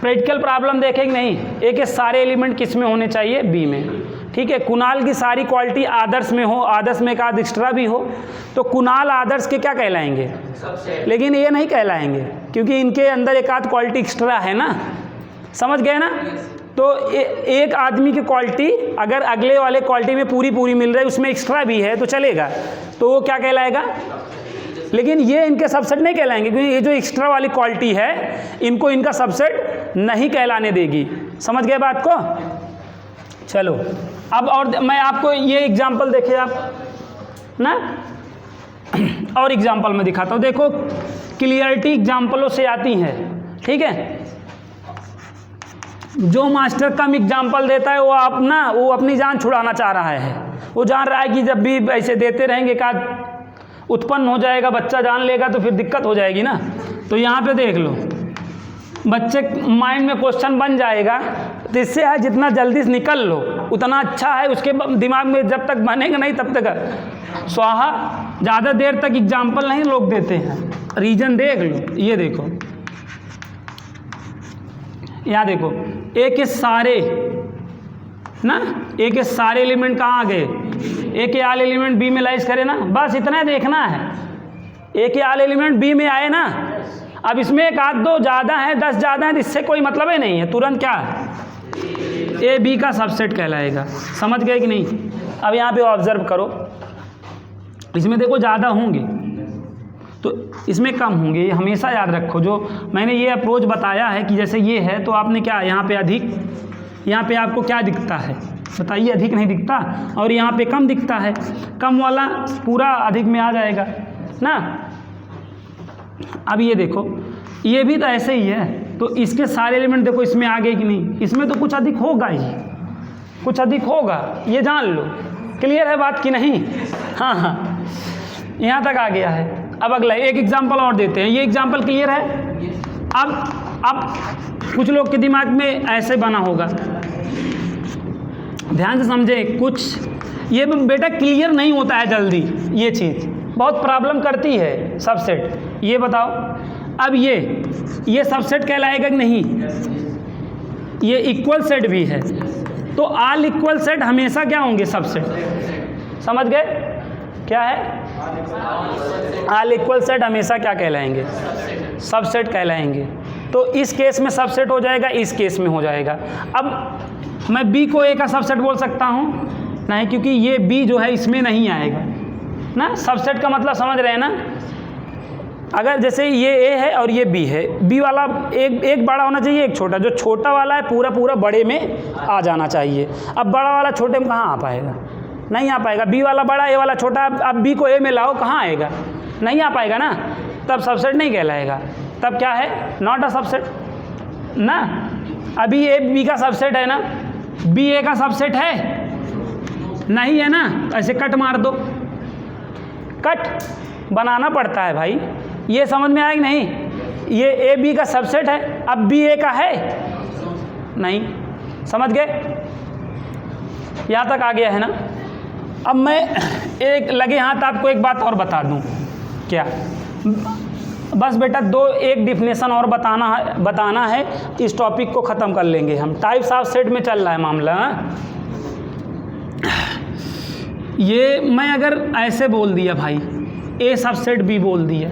प्रैक्टिकल प्रॉब्लम देखेंगे नहीं, ए के सारे एलिमेंट किस में होने चाहिए, बी में, ठीक है। कुणाल की सारी क्वालिटी आदर्श में हो, आदर्श में एक आध एक्स्ट्रा भी हो, तो कुणाल आदर्श के क्या कहलाएंगे, लेकिन ये नहीं कहलाएंगे क्योंकि इनके अंदर एक आध क्वालिटी एक्स्ट्रा है ना। समझ गए ना? तो एक आदमी की क्वालिटी अगर अगले वाले क्वालिटी में पूरी मिल रही है, उसमें एक्स्ट्रा भी है तो चलेगा, तो वो क्या कहलाएगा, लेकिन ये इनके सबसेट नहीं कहलाएंगे, क्योंकि ये जो एक्स्ट्रा वाली क्वालिटी है इनको इनका सबसेट नहीं कहलाने देगी। समझ गए बात को? चलो अब और मैं आपको ये एग्जाम्पल देखे आप ना, और एग्जाम्पल में दिखाता हूँ। देखो क्लियरिटी एग्जाम्पलों से आती है, ठीक है। जो मास्टर कम एग्जाम्पल देता है वो अपनी जान छुड़ाना चाह रहा है। वो जान रहा है कि जब भी ऐसे देते रहेंगे का उत्पन्न हो जाएगा, बच्चा जान लेगा तो फिर दिक्कत हो जाएगी ना। तो यहाँ पे देख लो, बच्चे माइंड में क्वेश्चन बन जाएगा, तो इससे है जितना जल्दी से निकल लो उतना अच्छा है। उसके दिमाग में जब तक बनेगा नहीं तब तक स्वाहा। ज़्यादा देर तक एग्जाम्पल नहीं लोग देते हैं, रीजन देख लो। ये देखो, यहाँ देखो, ए के सारे ना, ए के सारे एलिमेंट कहाँ आ गए? ए के आल एलिमेंट बी में लाइज करे ना, बस इतना देखना है। ए के आल एलिमेंट बी में आए ना। अब इसमें एक आध दो ज़्यादा है, 10 ज़्यादा है, इससे कोई मतलब ही नहीं है। तुरंत क्या ए बी का सबसेट कहलाएगा। समझ गए कि नहीं? अब यहाँ पे ऑब्जर्व करो, इसमें देखो ज़्यादा होंगे तो इसमें कम होंगे, ये हमेशा याद रखो। जो मैंने ये अप्रोच बताया है कि जैसे ये है तो आपने क्या, यहाँ पे अधिक, यहाँ पे आपको क्या दिखता है बताइए? अधिक नहीं दिखता, और यहाँ पे कम दिखता है। कम वाला पूरा अधिक में आ जाएगा ना। अब ये देखो, ये भी तो ऐसे ही है, तो इसके सारे एलिमेंट देखो इसमें आ गए कि नहीं? इसमें तो कुछ अधिक होगा ही, कुछ अधिक होगा, ये जान लो। क्लियर है बात कि नहीं? हाँ हाँ, यहाँ तक आ गया है। अब अगला एक एग्जाम्पल और देते हैं। ये एग्जाम्पल क्लियर है? अब कुछ लोग के दिमाग में ऐसे बना होगा, ध्यान से समझे। कुछ ये बेटा क्लियर नहीं होता है जल्दी, ये चीज़ बहुत प्रॉब्लम करती है सबसेट। ये बताओ, अब ये सबसेट कहलाएगा कि नहीं? ये इक्वल सेट भी है, तो ऑल इक्वल सेट हमेशा क्या होंगे? सबसेट। समझ गए क्या है? ऑल इक्वल सेट हमेशा क्या कहलाएंगे? सबसेट कहलाएंगे। तो इस केस में सबसेट हो जाएगा, इस केस में हो जाएगा। अब मैं बी को ए का सबसेट बोल सकता हूँ? नहीं, क्योंकि ये बी जो है इसमें नहीं आएगा ना। सबसेट का मतलब समझ रहे हैं ना? अगर जैसे ये ए है और ये बी है, बी वाला एक बड़ा होना चाहिए, एक छोटा। जो छोटा वाला है पूरा बड़े में आ जाना चाहिए। अब बड़ा वाला छोटे में कहाँ आ पाएगा? नहीं आ पाएगा। बी वाला बड़ा, ए वाला छोटा। अब बी को ए में लाओ, कहाँ आएगा? नहीं आ पाएगा ना, तब सबसेट नहीं कहलाएगा। तब क्या है? नॉट अ सबसेट ना। अभी ए बी का सबसेट है ना, बी ए का सबसेट है नहीं है ना। ऐसे कट मार दो, कट बनाना पड़ता है भाई। ये समझ में आया कि नहीं? ये ए बी का सबसेट है, अब बी ए का है नहीं। समझ गए? यहाँ तक आ गया है ना। अब मैं एक लगे हाथ आपको एक बात और बता दूं। क्या? बस बेटा एक डिफिनेशन और बताना है, इस टॉपिक को ख़त्म कर लेंगे हम। टाइप्स ऑफ सेट में चल रहा है मामला। ये मैं अगर ऐसे बोल दिया भाई, ए सबसेट बी बोल दिया,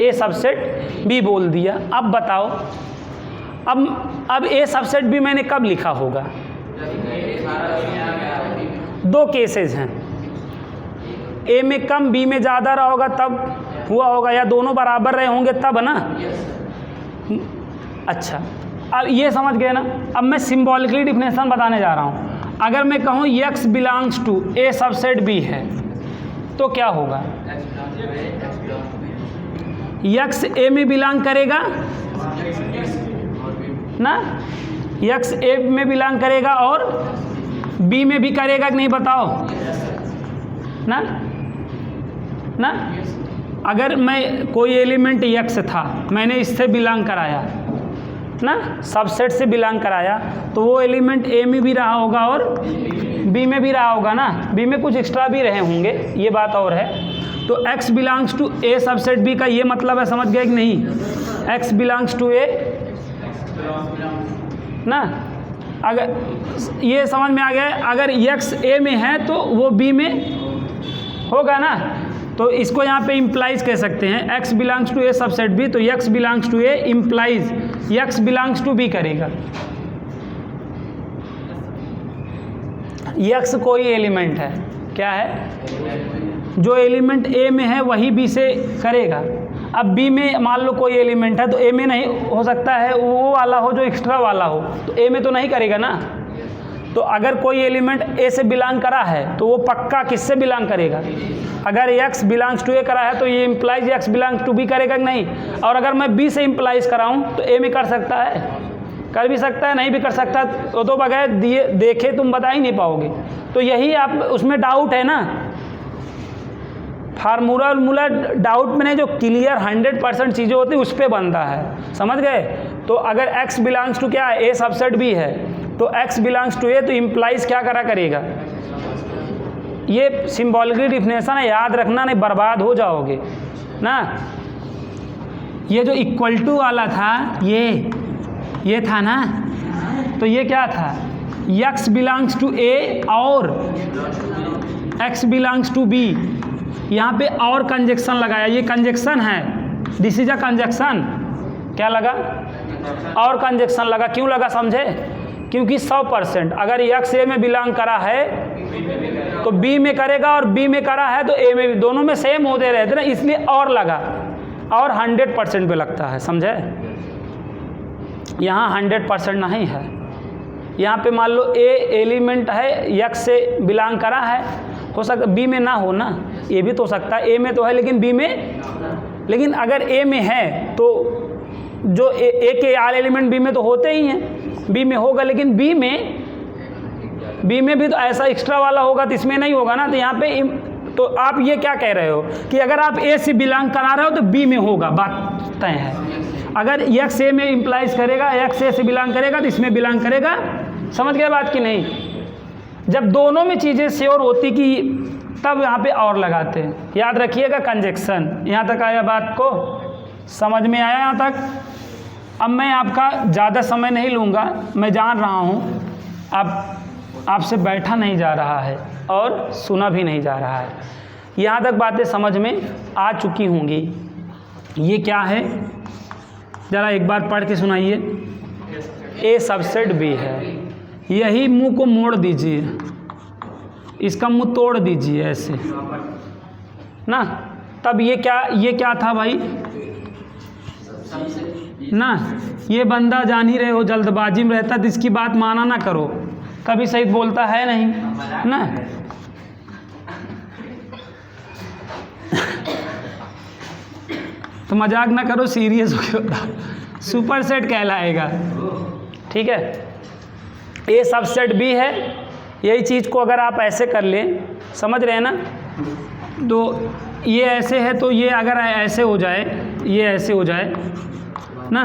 ए सबसेट बी बोल दिया, अब बताओ, अब ए सबसेट बी मैंने कब लिखा होगा? दो केसेस हैं, ए में कम बी में ज़्यादा रहा होगा तब हुआ होगा, या दोनों बराबर रहे होंगे तब ना। अच्छा, अब ये समझ गए ना। अब मैं सिंबॉलिकली डिफिनेशन बताने जा रहा हूँ। अगर मैं कहूँ x belongs to A subset B है तो क्या होगा? x ए में बिलोंग करेगा ना, x ए में बिलोंग करेगा और बी में भी करेगा कि नहीं बताओ ना। ना अगर मैं कोई एलिमेंट x था, मैंने इससे बिलोंग कराया ना, सबसेट से बिलोंग कराया, तो वो एलिमेंट ए में भी रहा होगा और बी में भी रहा होगा ना। बी में कुछ एक्स्ट्रा भी रहे होंगे, ये बात और है। तो x belongs to A subset B का ये मतलब है, समझ गए कि नहीं? x बिलोंग्स टू ए ना। अगर ये समझ में आ गया, अगर x ए में है तो वो बी में होगा ना। तो इसको यहाँ पे इम्प्लाइज कह सकते हैं, x belongs to A subset B, तो x belongs to a implies x belongs to B करेगा। x कोई एलिमेंट है, क्या है? जो एलिमेंट ए में है वही बी से करेगा। अब बी में मान लो कोई एलिमेंट है तो ए में नहीं हो सकता है, वो वाला हो जो एक्स्ट्रा वाला हो, तो ए में तो नहीं करेगा ना। तो अगर कोई एलिमेंट ए से बिलोंग करा है तो वो पक्का किससे बिलोंग करेगा? अगर x बिलोंग्स टू ए करा है तो ये implies x belongs to B करेगा कि नहीं? और अगर मैं b से इम्प्लाइज कराऊँ तो a में कर सकता है, कर भी सकता है, नहीं भी कर सकता, तो बगैर दिए देखे तुम बता ही नहीं पाओगे। तो यही आप उसमें डाउट है ना, फार्मूला डाउट में नहीं, जो क्लियर 100% चीज़ें होती है उस पर बनता है, समझ गए। तो अगर x बिलोंग्स टू क्या है, ए सबसेट b है, तो x बिलोंग्स टू ए तो इम्प्लाइज क्या करा करेगा? ये सिंबॉलिकली डिफिनेशन है, याद रखना, नहीं बर्बाद हो जाओगे ना। ये जो इक्वल टू वाला था ये था ना, तो ये क्या था? x बिलोंग्स टू ए और x बिलोंग्स टू b। यहाँ पे और कंजक्शन लगाया, ये कंजक्शन है, दिस इज अ कंजक्शन। क्या लगा? और कंजक्शन लगा। क्यों लगा समझे? क्योंकि 100% अगर x ए में बिलोंग करा है तो b में करेगा, और b में करा है तो a में भी, दोनों में सेम होते रहते ना, इसलिए और लगा, और 100% पे लगता है, समझे। यहाँ 100% नहीं है। यहाँ पे मान लो a एलिमेंट है, x से बिलोंग करा है, हो सकता b में ना हो ना, ये भी तो हो सकता है, a में तो है लेकिन b में, लेकिन अगर a में है तो जो a के आल एलिमेंट b में तो होते ही हैं, b में होगा, लेकिन b में भी तो ऐसा एक्स्ट्रा वाला होगा तो इसमें नहीं होगा ना। तो यहाँ पे तो आप ये क्या कह रहे हो कि अगर आप a से बिलोंग करा रहे हो तो b में होगा, बात तय है। अगर x a में इम्प्लाइज करेगा, x a से बिलोंग करेगा तो इसमें बिलोंग करेगा, समझ गए बात की नहीं? जब दोनों में चीज़ें श्योर होती कि तब यहाँ पे और लगाते हैं। याद रखिएगा कंजक्शन। यहाँ तक आया, बात को समझ में आया यहाँ तक? अब मैं आपका ज़्यादा समय नहीं लूँगा, मैं जान रहा हूँ अब आपसे बैठा नहीं जा रहा है और सुना भी नहीं जा रहा है। यहाँ तक बातें समझ में आ चुकी होंगी। ये क्या है ज़रा एक बार पढ़ के सुनाइए। ए सबसेट बी है, यही मुंह को मोड़ दीजिए, इसका मुंह तोड़ दीजिए ऐसे ना। तब ये क्या था भाई ना? ये बंदा जान ही रहे हो जल्दबाजी में रहता, तो इसकी बात माना ना करो, कभी सही बोलता है नहीं ना। तो मजाक ना करो, सीरियस हो के सुपर सेट कहलाएगा, ठीक है। ए सबसेट बी है, यही चीज़ को अगर आप ऐसे कर लें, समझ रहे हैं ना, तो ये ऐसे है, तो ये अगर ऐसे हो जाए, ये ऐसे हो जाए ना,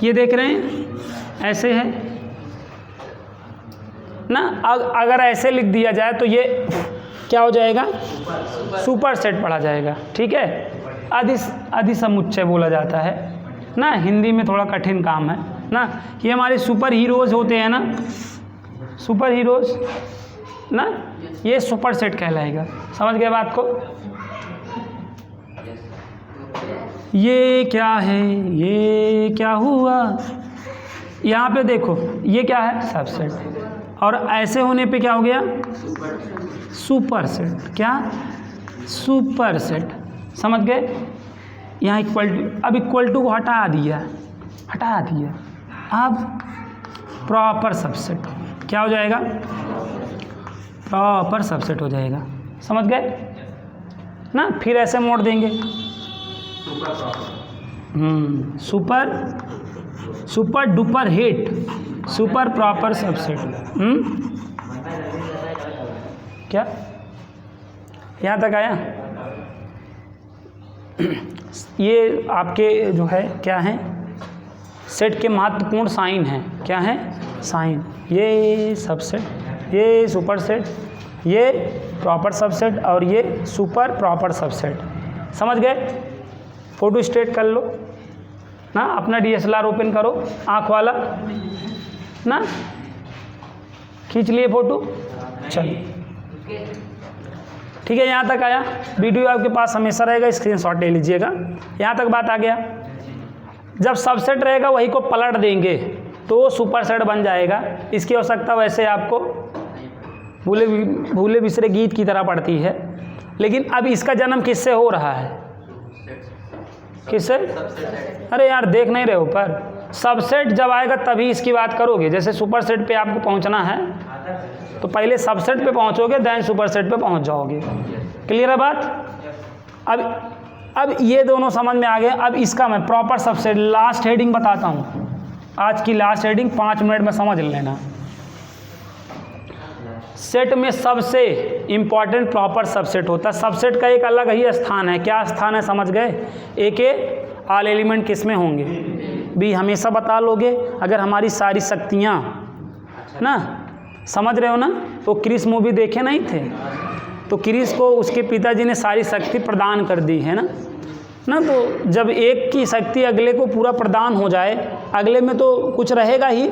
ये देख रहे हैं ऐसे है ना। अगर ऐसे लिख दिया जाए तो ये क्या हो जाएगा? सुपर सेट पढ़ा जाएगा, ठीक है। अधिसमुच्चय बोला जाता है ना, हिंदी में थोड़ा कठिन काम है ना। ये हमारे सुपर हीरोज़ होते हैं ना, सुपर हीरोज़ ना, ये सुपर सेट कहलाएगा, समझ गए बात को? ये क्या है, ये क्या हुआ? यहाँ पे देखो ये क्या है? सबसेट, और ऐसे होने पे क्या हो गया? Super set. क्या? सुपर सेट, समझ गए? यहाँ इक्वल टू, अब इक्वल टू को हटा दिया, अब प्रॉपर सबसेट क्या हो जाएगा? प्रॉपर सबसेट हो जाएगा, समझ गए ना। फिर ऐसे मोड़ देंगे, super duper hit, super proper subset. क्या यहाँ तक आया? ये आपके जो है क्या है, सेट के महत्वपूर्ण साइन हैं। क्या है? साइन। ये सबसेट, ये सुपर सेट, ये प्रॉपर सबसेट, और ये सुपर प्रॉपर सबसेट, समझ गए? फोटो स्टेट कर लो ना, अपना DSLR ओपन करो, आँख वाला ना, खींच लिए फ़ोटो, चलिए ठीक है। यहाँ तक आया, वीडियो आपके पास हमेशा रहेगा, स्क्रीनशॉट ले लीजिएगा। यहाँ तक बात आ गया। जब सबसेट रहेगा वही को पलट देंगे तो वो सुपर सेट बन जाएगा। इसकी आवश्यकता वैसे आपको भूले बिसरे गीत की तरह पड़ती है, लेकिन अब इसका जन्म किससे हो रहा है? किससे? अरे यार देख नहीं रहे हो, पर सबसेट जब आएगा तभी इसकी बात करोगे। जैसे सुपर सेट पे आपको पहुंचना है तो पहले सबसेट पे पहुंचोगे, देन सुपर सेट पे पहुंच जाओगे। क्लियर है बात? अब ये दोनों समझ में आ गए। अब इसका मैं प्रॉपर सबसेट लास्ट हेडिंग बताता हूँ। आज की लास्ट हेडिंग 5 मिनट में समझ लेना। सेट में सबसे इम्पॉर्टेंट प्रॉपर सबसेट होता है। सबसेट का एक अलग ही स्थान है। क्या स्थान है समझ गए? ए के ऑल एलिमेंट किस में होंगे? बी। हमेशा बता लोगे अगर हमारी सारी शक्तियाँ ना, समझ रहे हो ना? तो क्रिस मूवी देखे नहीं थे? तो क्रिस को उसके पिताजी ने सारी शक्ति प्रदान कर दी है ना। तो जब एक की शक्ति अगले को पूरा प्रदान हो जाए, अगले में तो कुछ रहेगा ही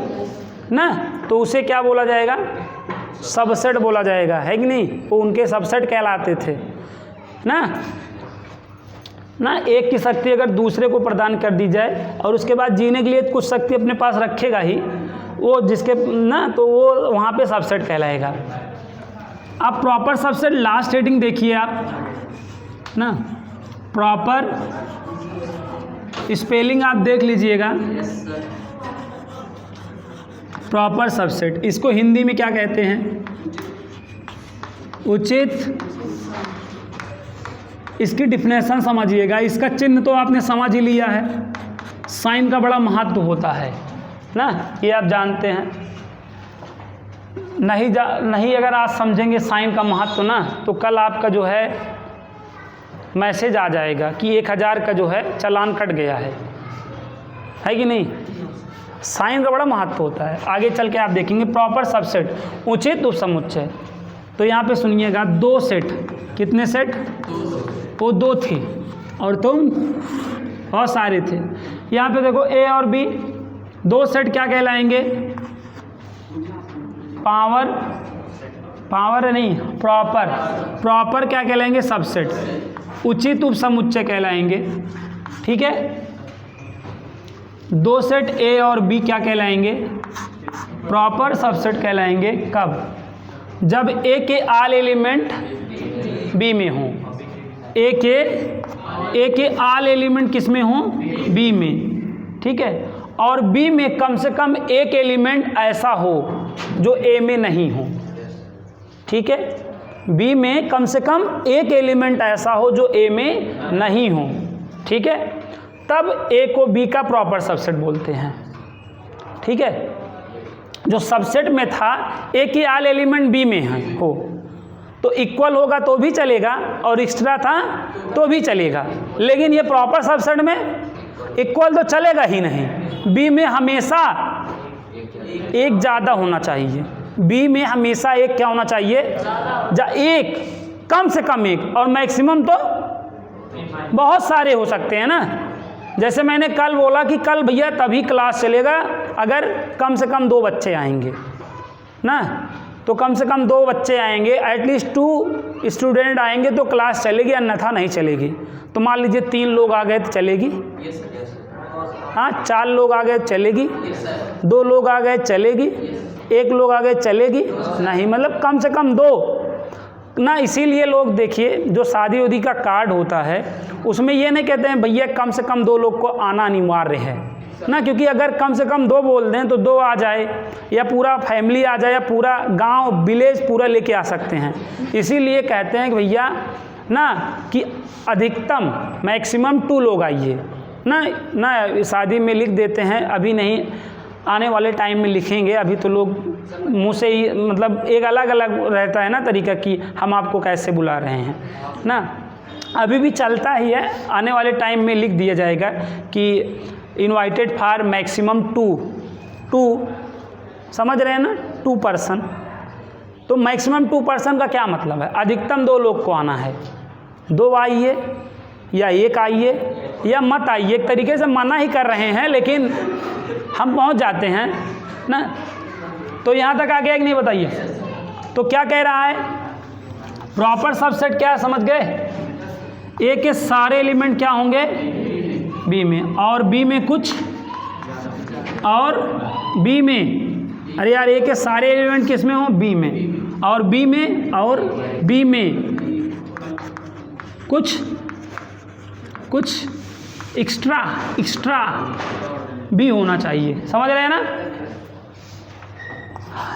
ना, तो उसे क्या बोला जाएगा? सबसेट बोला जाएगा, है कि नहीं? वो उनके सबसेट कहलाते थे ना। एक की शक्ति अगर दूसरे को प्रदान कर दी जाए और उसके बाद जीने के लिए कुछ शक्ति अपने पास रखेगा ही वो, जिसके ना, तो वो वहाँ पे सबसेट कहलाएगा। अब प्रॉपर सबसेट लास्ट हेडिंग देखिए आप ना। प्रॉपर स्पेलिंग आप देख लीजिएगा। प्रॉपर सबसेट, इसको हिंदी में क्या कहते हैं? उचित। इसकी डिफिनेशन समझिएगा। इसका चिन्ह तो आपने समझ ही लिया है। साइन का बड़ा महत्व होता है ना, ये आप जानते हैं। नहीं अगर आज समझेंगे साइन का महत्व ना, तो कल आपका जो है मैसेज आ जाएगा कि 1000 का जो है चालान कट गया है कि नहीं? साइन का बड़ा महत्व होता है। आगे चल के आप देखेंगे प्रॉपर सबसेट उचित उपसमुच्चय। तो यहाँ पे सुनिएगा 2 सेट। कितने सेट? वो 2 थे और तुम बहुत सारे थे। यहाँ पे देखो ए और बी 2 सेट क्या कहलाएंगे? पावर नहीं, प्रॉपर क्या कहलाएंगे? सबसेट। उचित उपसमुच्चय कहलाएंगे। ठीक है। 2 सेट ए और बी क्या कहलाएंगे? प्रॉपर सबसेट कहलाएंगे। कब? जब ए के ऑल एलिमेंट बी में हो। ए के ऑल एलिमेंट किस में हो? बी में। ठीक है। और बी में कम से कम एक एलिमेंट ऐसा हो जो ए में नहीं हो। ठीक है। बी में कम से कम एक एलिमेंट ऐसा हो जो ए में नहीं हो। ठीक है। तब ए को बी का प्रॉपर सबसेट बोलते हैं। ठीक है। जो सबसेट में था ए की ऑल एलिमेंट बी में है हो, तो इक्वल होगा तो भी चलेगा और एक्स्ट्रा था तो भी चलेगा। लेकिन ये प्रॉपर सबसेट में इक्वल तो चलेगा ही नहीं। बी में हमेशा एक ज़्यादा होना चाहिए। बी में हमेशा एक क्या होना चाहिए? एक, कम से कम एक, और मैक्सिमम तो बहुत सारे हो सकते हैं ना। जैसे मैंने कल बोला कि कल भैया तभी क्लास चलेगा अगर कम से कम 2 बच्चे आएंगे ना। तो कम से कम 2 बच्चे आएंगे, एटलीस्ट 2 स्टूडेंट आएंगे तो क्लास चलेगी, अन्यथा नहीं चलेगी। तो मान लीजिए 3 लोग आ गए तो चलेगी, हाँ 4 लोग आ गए चलेगी, 2 लोग आ गए चलेगी, 1 लोग आ गए चलेगी नहीं, मतलब कम से कम 2 ना। इसीलिए लोग देखिए जो शादी उदी का कार्ड होता है उसमें ये नहीं कहते हैं भैया कम से कम 2 लोग को आना अनिवार्य है ना, क्योंकि अगर कम से कम 2 बोल दें तो 2 आ जाए या पूरा फैमिली आ जाए या पूरा गांव विलेज पूरा लेके आ सकते हैं। इसीलिए कहते हैं कि भैया ना कि अधिकतम मैक्सिमम 2 लोग आइए ना। शादी में लिख देते हैं, अभी नहीं, आने वाले टाइम में लिखेंगे। अभी तो लोग मुँह से ही, मतलब एक अलग अलग रहता है ना तरीका कि हम आपको कैसे बुला रहे हैं ना। अभी भी चलता ही है, आने वाले टाइम में लिख दिया जाएगा कि इनवाइटेड फॉर मैक्सिमम 2 समझ रहे हैं ना, 2 पर्सन। तो मैक्सिमम 2 पर्सन का क्या मतलब है? अधिकतम 2 लोग को आना है। 2 आइए या 1 आइए या मत आइए, एक तरीके से मना ही कर रहे हैं लेकिन हम पहुंच जाते हैं ना। तो यहाँ तक आ गया कि नहीं बताइए? तो क्या कह रहा है? प्रॉपर सबसेट क्या है समझ गए? ए के सारे एलिमेंट क्या होंगे? बी में, और बी में कुछ, और बी में, अरे यार ए के सारे एलिमेंट किस में हो? बी में, और बी में, और बी में कुछ एक्स्ट्रा भी होना चाहिए, समझ रहे हैं ना।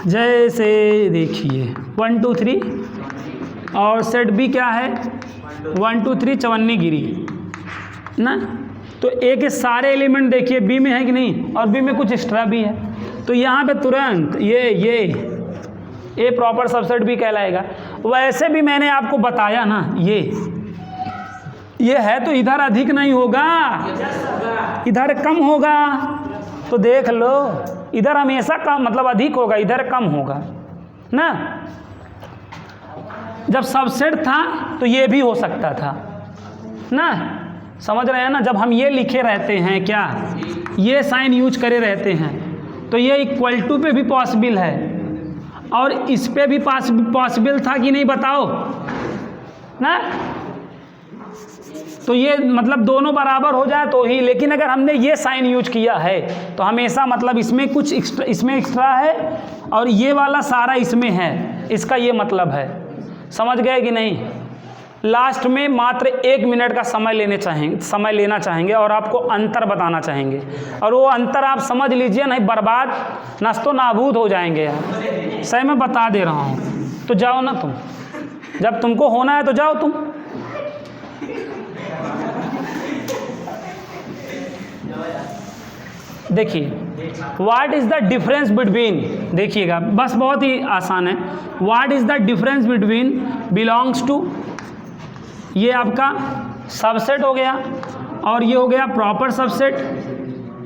जैसे देखिए 1 2 3 और सेट बी क्या है 1 2 3 54 गिरी ना। तो ए के सारे एलिमेंट देखिए बी में है कि नहीं, और बी में कुछ एक्स्ट्रा भी है, तो यहाँ पे तुरंत ये ए प्रॉपर सबसेट भी कहलाएगा। वैसे भी मैंने आपको बताया ना, ये है तो इधर अधिक नहीं होगा, इधर कम होगा, तो देख लो इधर हमेशा कम मतलब अधिक होगा, इधर कम होगा ना। जब सबसेट था तो ये भी हो सकता था ना, समझ रहे हैं ना। जब हम ये लिखे रहते हैं क्या, ये साइन यूज करे रहते हैं, तो ये इक्वल टू पे भी पॉसिबल है और इस पे भी पॉसिबल था कि नहीं बताओ ना। तो ये मतलब दोनों बराबर हो जाए तो ही, लेकिन अगर हमने ये साइन यूज किया है तो हमेशा मतलब इसमें कुछ एक्स्ट्रा है और ये वाला सारा इसमें है, इसका ये मतलब है। समझ गए कि नहीं। लास्ट में मात्र 1 मिनट का समय लेना चाहेंगे और आपको अंतर बताना चाहेंगे, और वो अंतर आप समझ लीजिए, नहीं बर्बाद नस्तो नाबूद हो जाएंगे यार। सही मैं बता दे रहा हूँ। तो जाओ ना तुम, जब तुमको होना है तो जाओ तुम। देखिए what is the difference between, देखिएगा बस बहुत ही आसान है। What is the difference between belongs to, ये आपका सबसेट हो गया और ये हो गया प्रॉपर सबसेट,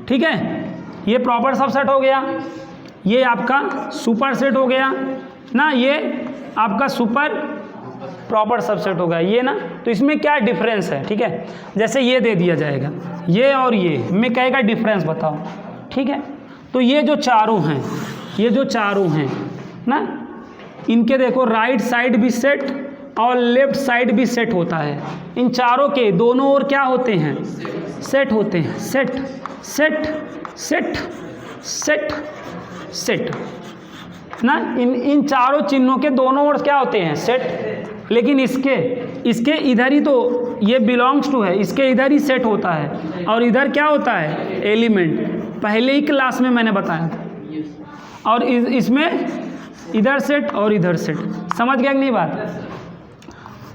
ठीक है। ये प्रॉपर सबसेट हो गया, ये आपका सुपर सेट हो गया ना, ये आपका सुपर प्रॉपर सबसेट होगा ये ना। तो इसमें क्या डिफरेंस है, ठीक है। जैसे ये दे दिया जाएगा, ये और ये में कहेगा डिफरेंस बताओ, ठीक है। तो ये जो चारों हैं ना, इनके देखो राइट साइड भी सेट और लेफ्ट साइड भी सेट होता है। इन चारों के दोनों ओर क्या होते हैं, सेट होते हैं। Set set set set set ना, इन चारों चिन्हों के दोनों ओर क्या होते हैं, सेट। लेकिन इसके इधर ही तो ये बिलोंग्स टू है, इसके इधर ही सेट होता है और इधर क्या होता है, एलिमेंट। पहले ही क्लास में मैंने बताया था। और इसमें इधर सेट और इधर सेट, समझ गया कि नहीं बात।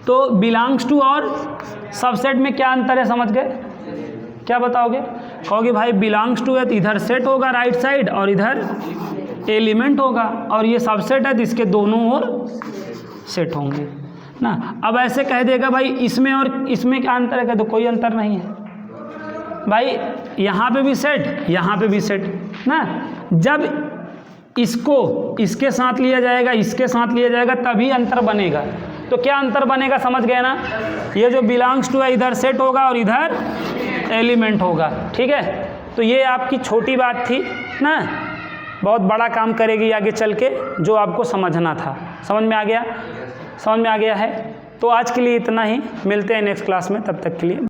तो बिलोंग्स टू और सबसेट में क्या अंतर है, समझ गए। क्या बताओगे, कहोगे भाई बिलोंग्स टू है तो इधर सेट होगा राइट साइड और इधर एलिमेंट होगा, और ये सबसेट है तो इसके दोनों ओर सेट होंगे ना। अब ऐसे कह देगा भाई इसमें और इसमें क्या अंतर है, तो कोई अंतर नहीं है भाई, यहाँ पे भी सेट यहाँ पे भी सेट ना। जब इसको इसके साथ लिया जाएगा, इसके साथ लिया जाएगा, तभी अंतर बनेगा। तो क्या अंतर बनेगा, समझ गए ना। ये जो बिलोंग्स टू है इधर सेट होगा और इधर एलिमेंट होगा, ठीक है। तो ये आपकी छोटी बात थी ना, बहुत बड़ा काम करेगी आगे चल के, जो आपको समझना था। समझ में आ गया है। तो आज के लिए इतना ही, मिलते हैं नेक्स्ट क्लास में, तब तक के लिए।